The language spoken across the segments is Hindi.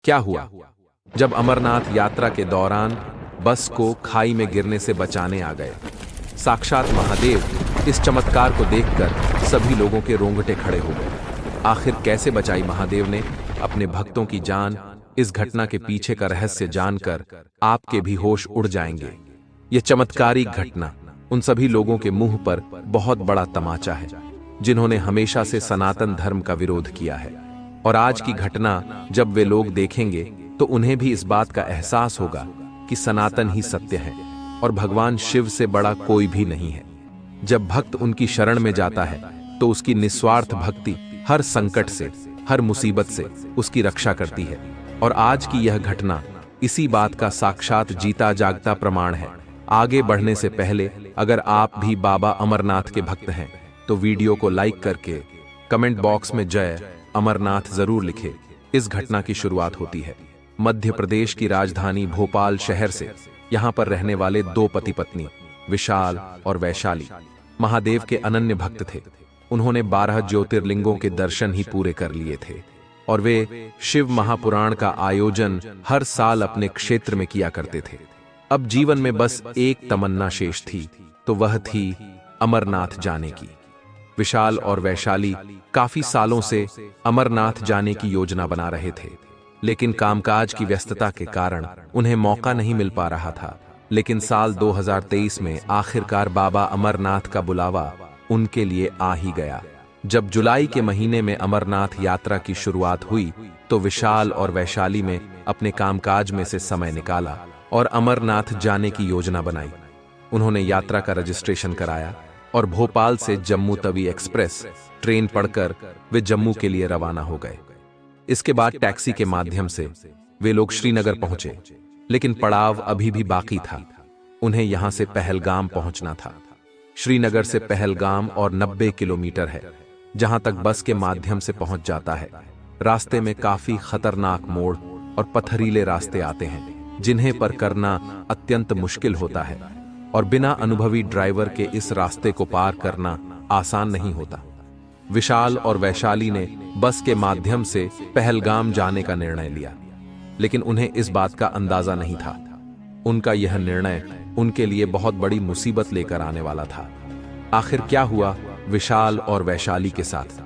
क्या हुआ? जब अमरनाथ यात्रा के दौरान बस को खाई में गिरने से बचाने आ गए। साक्षात महादेव। इस चमत्कार को देखकर सभी लोगों के रोंगटे खड़े हो गए। आखिर कैसे बचाई महादेव ने अपने भक्तों की जान? इस घटना के पीछे का रहस्य जानकर आपके भी होश उड़ जाएंगे। यह चमत्कारिक घटना उन सभी लोगों के मुंह पर बहुत बड़ा तमाचा है जिन्होंने हमेशा से सनातन धर्म का विरोध किया है। और आज की घटना जब वे लोग देखेंगे तो उन्हें भी इस बात का एहसास होगा कि सनातन ही सत्य है और भगवान शिव से बड़ा कोई भी नहीं है। जब भक्त उनकी शरण में जाता है तो उसकी निस्वार्थ भक्ति हर संकट से, हर मुसीबत से उसकी रक्षा करती है। और आज की यह घटना इसी बात का साक्षात जीता जागता प्रमाण है। आगे बढ़ने से पहले अगर आप भी बाबा अमरनाथ के भक्त हैं तो वीडियो को लाइक करके कमेंट बॉक्स में जय अमरनाथ जरूर लिखें। इस घटना की शुरुआत होती है मध्य प्रदेश की राजधानी भोपाल शहर से। यहाँ पर रहने वाले दो पति पत्नी विशाल और वैशाली महादेव के अनन्य भक्त थे। उन्होंने 12 ज्योतिर्लिंगों के दर्शन ही पूरे कर लिए थे और वे शिव महापुराण का आयोजन हर साल अपने क्षेत्र में किया करते थे। अब जीवन में बस एक तमन्ना शेष थी, तो वह थी अमरनाथ जाने की। विशाल और वैशाली काफी सालों से अमरनाथ जाने की योजना बना रहे थे, लेकिन कामकाज की व्यस्तता के कारण उन्हें मौका नहीं मिल पा रहा था। लेकिन साल 2023 में आखिरकार बाबा अमरनाथ का बुलावा उनके लिए आ ही गया। जब जुलाई के महीने में अमरनाथ यात्रा की शुरुआत हुई तो विशाल और वैशाली ने अपने कामकाज में से समय निकाला और अमरनाथ जाने की योजना बनाई। उन्होंने यात्रा का रजिस्ट्रेशन कराया और भोपाल से जम्मू तवी एक्सप्रेस ट्रेन पकड़कर वे जम्मू के लिए रवाना हो गए। इसके बाद टैक्सी के माध्यम से वे लोग श्रीनगर पहुंचे, लेकिन पड़ाव अभी भी बाकी था। उन्हें यहां से पहलगाम पहुंचना था। श्रीनगर से पहलगाम और 90 किलोमीटर है, जहां तक बस के माध्यम से पहुंच जाता है। रास्ते में काफी खतरनाक मोड़ और पथरीले रास्ते आते हैं जिन्हें पर करना अत्यंत मुश्किल होता है और बिना अनुभवी ड्राइवर के इस रास्ते को पार करना आसान नहीं होता। विशाल और वैशाली ने बस के माध्यम से पहलगाम जाने का निर्णय लिया, लेकिन उन्हें इस बात का अंदाजा नहीं था। उनका यह निर्णय उनके लिए बहुत बड़ी मुसीबत लेकर आने वाला था। आखिर क्या हुआ विशाल और वैशाली के साथ?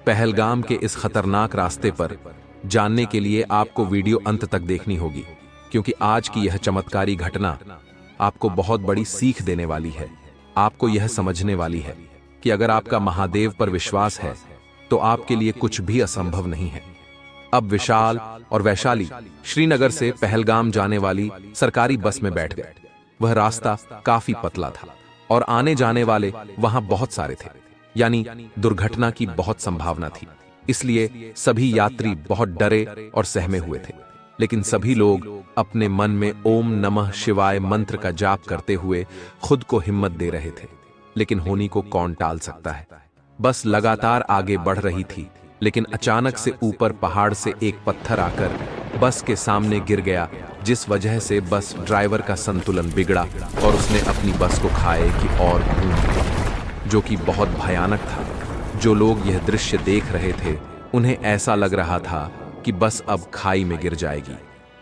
पहलगाम के इस खतरनाक रास्ते पर जानने के लिए आपको वीडियो अंत तक देखनी होगी, क्योंकि आज की यह चमत्कारी घटना आपको बहुत बड़ी सीख देने वाली है। आपको यह समझने वाली है कि अगर आपका महादेव पर विश्वास है तो आपके लिए कुछ भी असंभव नहीं है। अब विशाल और वैशाली श्रीनगर से पहलगाम जाने वाली सरकारी बस में बैठ गए। वह रास्ता काफी पतला था और आने जाने वाले वहां बहुत सारे थे, यानी दुर्घटना की बहुत संभावना थी। इसलिए सभी यात्री बहुत डरे और सहमे हुए थे। लेकिन सभी लोग अपने मन में ओम नमः शिवाय मंत्र का जाप करते हुए खुद को हिम्मत दे रहे थे। लेकिन होनी को कौन टाल सकता है। बस लगातार आगे बढ़ रही थी, लेकिन अचानक से ऊपर पहाड़ से एक पत्थर आकर बस के सामने गिर गया, जिस वजह से बस ड्राइवर का संतुलन बिगड़ा और उसने अपनी बस को खाए की ओर घूम लिया, जो कि बहुत भयानक था। जो लोग यह दृश्य देख रहे थे उन्हें ऐसा लग रहा था कि बस अब खाई में गिर जाएगी,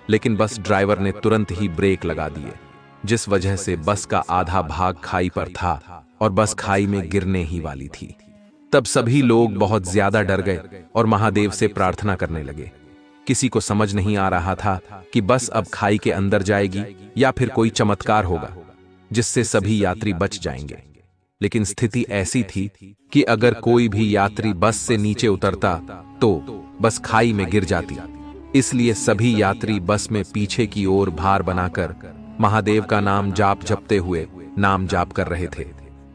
लेकिन बस ड्राइवर ने तुरंत ही ब्रेक लगा दिए, जिस वजह से बस का आधा भाग खाई पर था और बस खाई में गिरने ही वाली थी। तब सभी लोग बहुत ज्यादा डर गए और महादेव से प्रार्थना करने लगे। किसी को समझ नहीं आ रहा था कि बस अब खाई के अंदर जाएगी या फिर कोई चमत्कार होगा जिससे सभी यात्री बच जाएंगे। लेकिन स्थिति ऐसी थी कि अगर कोई भी यात्री बस से नीचे उतरता तो बस खाई में गिर जाती। इसलिए सभी यात्री बस में पीछे की ओर भार बनाकर महादेव का नाम जपते हुए नाम जाप कर रहे थे।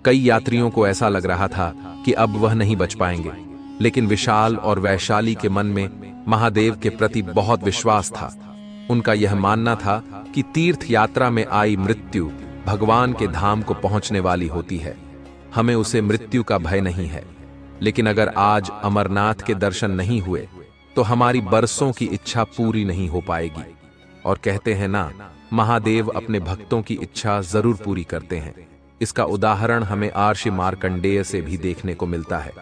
कई यात्रियों को ऐसा लग रहा था कि अब वह नहीं बच पाएंगे, लेकिन विशाल और वैशाली के मन में महादेव के प्रति बहुत विश्वास था। उनका यह मानना था कि तीर्थ यात्रा में आई मृत्यु भगवान के धाम को पहुंचने वाली होती है। हमें उसे मृत्यु का भय नहीं है, लेकिन अगर आज अमरनाथ के दर्शन नहीं हुए तो हमारी बरसों की इच्छा पूरी नहीं हो पाएगी। और कहते हैं ना, महादेव अपने भक्तों की इच्छा जरूर पूरी करते हैं। इसका उदाहरण हमें महर्षि मार्कंडेय से भी देखने को मिलता है।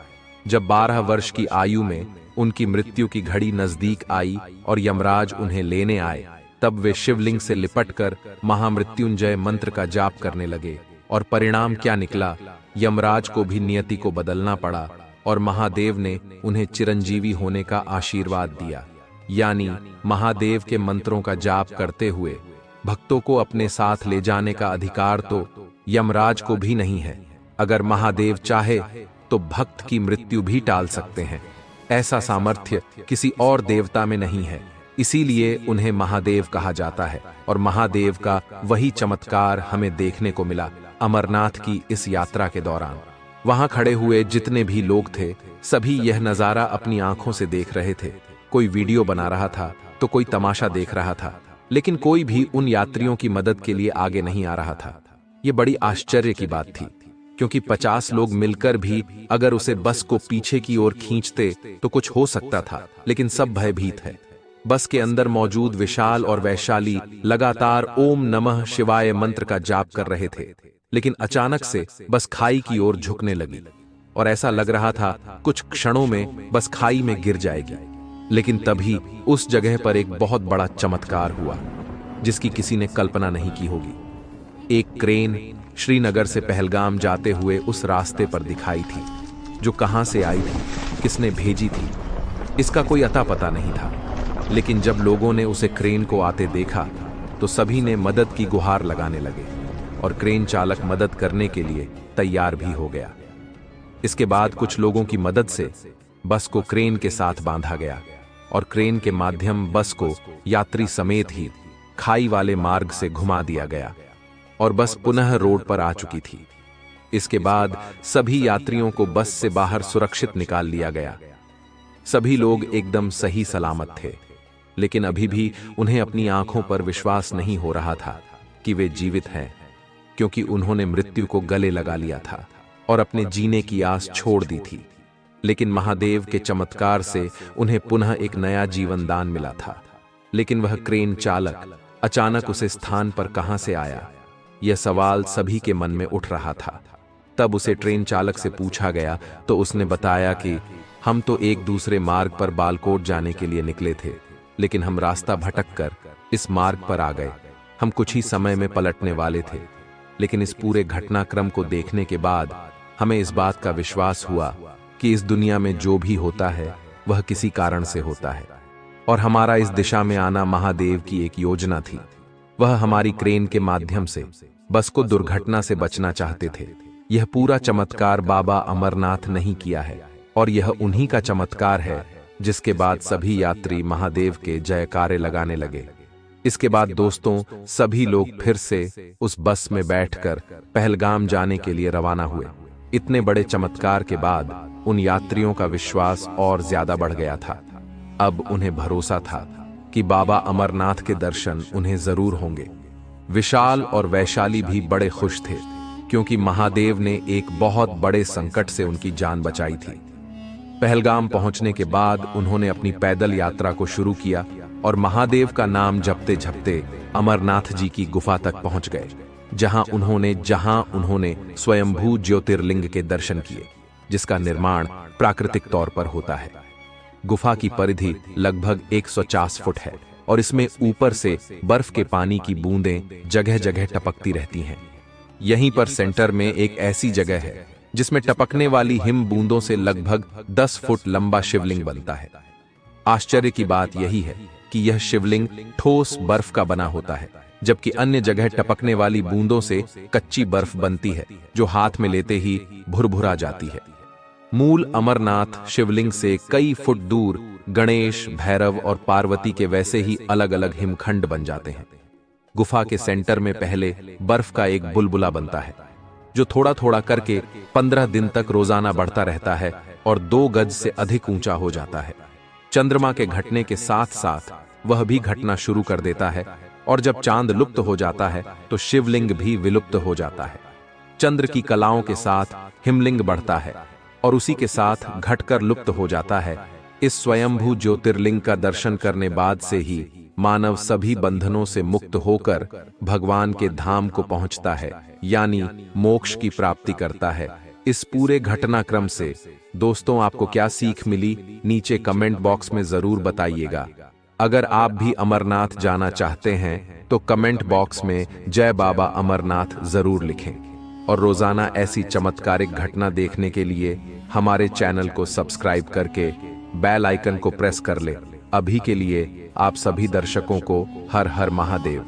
जब 12 वर्ष की आयु में उनकी मृत्यु की घड़ी नजदीक आई और यमराज उन्हें लेने आए, तब वे शिवलिंग से लिपटकर महामृत्युंजय मंत्र का जाप करने लगे। और परिणाम क्या निकला? यमराज को भी नियति को बदलना पड़ा और महादेव ने उन्हें चिरंजीवी होने का आशीर्वाद दिया। यानी महादेव के मंत्रों का जाप करते हुए भक्तों को अपने साथ ले जाने का अधिकार तो यमराज को भी नहीं है। अगर महादेव चाहे तो भक्त की मृत्यु भी टाल सकते हैं। ऐसा सामर्थ्य किसी और देवता में नहीं है, इसीलिए उन्हें महादेव कहा जाता है। और महादेव का वही चमत्कार हमें देखने को मिला अमरनाथ की इस यात्रा के दौरान। वहां खड़े हुए जितने भी लोग थे, सभी यह नजारा अपनी आंखों से देख रहे थे। कोई वीडियो बना रहा था तो कोई तमाशा देख रहा था, लेकिन कोई भी उन यात्रियों की मदद के लिए आगे नहीं आ रहा था। ये बड़ी आश्चर्य की बात थी, क्योंकि 50 लोग मिलकर भी अगर उसे बस को पीछे की ओर खींचते तो कुछ हो सकता था, लेकिन सब भयभीत है। बस के अंदर मौजूद विशाल और वैशाली लगातार ओम नमः शिवाय मंत्र का जाप कर रहे थे, लेकिन अचानक से बस खाई की ओर झुकने लगी और ऐसा लग रहा था कुछ क्षणों में बस खाई में गिर जाएगी। लेकिन तभी उस जगह पर एक बहुत बड़ा चमत्कार हुआ, जिसकी किसी ने कल्पना नहीं की होगी। एक क्रेन श्रीनगर से पहलगाम जाते हुए उस रास्ते पर दिखाई थी, जो कहां से आई थी, किसने भेजी थी, इसका कोई अता पता नहीं था। लेकिन जब लोगों ने उसे क्रेन को आते देखा तो सभी ने मदद की गुहार लगाने लगे और क्रेन चालक मदद करने के लिए तैयार भी हो गया। इसके बाद कुछ लोगों की मदद से बस को क्रेन के साथ बांधा गया और क्रेन के माध्यम बस को यात्री समेत ही खाई वाले मार्ग से घुमा दिया गया और बस पुनः रोड पर आ चुकी थी। इसके बाद सभी यात्रियों को बस से बाहर सुरक्षित निकाल लिया गया। सभी लोग एकदम सही सलामत थे, लेकिन अभी भी उन्हें अपनी आंखों पर विश्वास नहीं हो रहा था कि वे जीवित हैं, क्योंकि उन्होंने मृत्यु को गले लगा लिया था और अपने जीने की आस छोड़ दी थी। लेकिन महादेव के चमत्कार से उन्हें पुनः एक नया जीवन दान मिला था। लेकिन वह क्रेन चालक अचानक उस स्थान पर कहां से आया, यह सवाल सभी के मन में उठ रहा था। तब उसे ट्रेन चालक से पूछा गया तो उसने बताया कि हम तो एक दूसरे मार्ग पर बालकोट जाने के लिए निकले थे, लेकिन हम रास्ता भटक कर इस मार्ग पर आ गए। हम कुछ ही समय में पलटने वाले थे, लेकिन इस पूरे घटनाक्रम को देखने के बाद हमें इस बात का विश्वास हुआ कि इस दुनिया में जो भी होता है वह किसी कारण से होता है और हमारा इस दिशा में आना महादेव की एक योजना थी। वह हमारी क्रेन के माध्यम से बस को दुर्घटना से बचना चाहते थे। यह पूरा चमत्कार बाबा अमरनाथ नहीं किया है और यह उन्हीं का चमत्कार है, जिसके बाद सभी यात्री महादेव के जयकारे लगाने लगे। इसके बाद दोस्तों, सभी लोग फिर से उस बस में बैठकर पहलगाम जाने के लिए रवाना हुए। इतने बड़े चमत्कार के बाद उन यात्रियों का विश्वास और ज्यादा बढ़ गया था। अब उन्हें भरोसा था कि बाबा अमरनाथ के दर्शन उन्हें जरूर होंगे। विशाल और वैशाली भी बड़े खुश थे, क्योंकि महादेव ने एक बहुत बड़े संकट से उनकी जान बचाई थी। पहलगाम पहुंचने के बाद उन्होंने अपनी पैदल यात्रा को शुरू किया और महादेव का नाम जपते जपते अमरनाथ जी की गुफा तक पहुंच गए, जहां उन्होंने स्वयंभू ज्योतिर्लिंग के दर्शन किए, जिसका निर्माण प्राकृतिक तौर पर होता है। गुफा की परिधि लगभग 150 फुट है और इसमें ऊपर से बर्फ के पानी की बूंदें जगह जगह टपकती रहती हैं। यहीं पर सेंटर में एक ऐसी जगह है जिसमें टपकने वाली हिम बूंदों से लगभग 10 फुट लंबा शिवलिंग बनता है। आश्चर्य की बात यही है कि यह शिवलिंग ठोस बर्फ का बना होता है, जबकि अन्य जगह टपकने वाली बूंदों से कच्ची बर्फ बनती है, जो हाथ में लेते ही भुरभुरा जाती है। मूल अमरनाथ शिवलिंग से कई फुट दूर गणेश, भैरव और पार्वती के वैसे ही अलग अलग हिमखंड बन जाते हैं। गुफा के सेंटर में पहले बर्फ का एक बुलबुला बनता है, जो थोड़ा थोड़ा करके 15 दिन तक रोजाना बढ़ता रहता है और 2 गज से अधिक ऊंचा हो जाता है। चंद्रमा के घटने के साथ साथ वह भी घटना शुरू कर देता है और जब चांद लुप्त हो जाता है तो शिवलिंग भी विलुप्त हो जाता है। चंद्र की कलाओं के साथ हिमलिंग बढ़ता है और उसी के साथ घटकर लुप्त हो जाता है। इस स्वयंभू ज्योतिर्लिंग का दर्शन करने बाद से ही मानव सभी बंधनों से मुक्त होकर भगवान के धाम को पहुंचता है, यानी मोक्ष की प्राप्ति करता है। इस पूरे घटनाक्रम से दोस्तों आपको क्या सीख मिली, नीचे कमेंट बॉक्स में जरूर बताइएगा। अगर आप भी अमरनाथ जाना चाहते हैं तो कमेंट बॉक्स में जय बाबा अमरनाथ जरूर लिखें और रोजाना ऐसी चमत्कारिक घटना देखने के लिए हमारे चैनल को सब्सक्राइब करके बेल आइकन को प्रेस कर ले। अभी के लिए आप सभी दर्शकों को हर हर महादेव।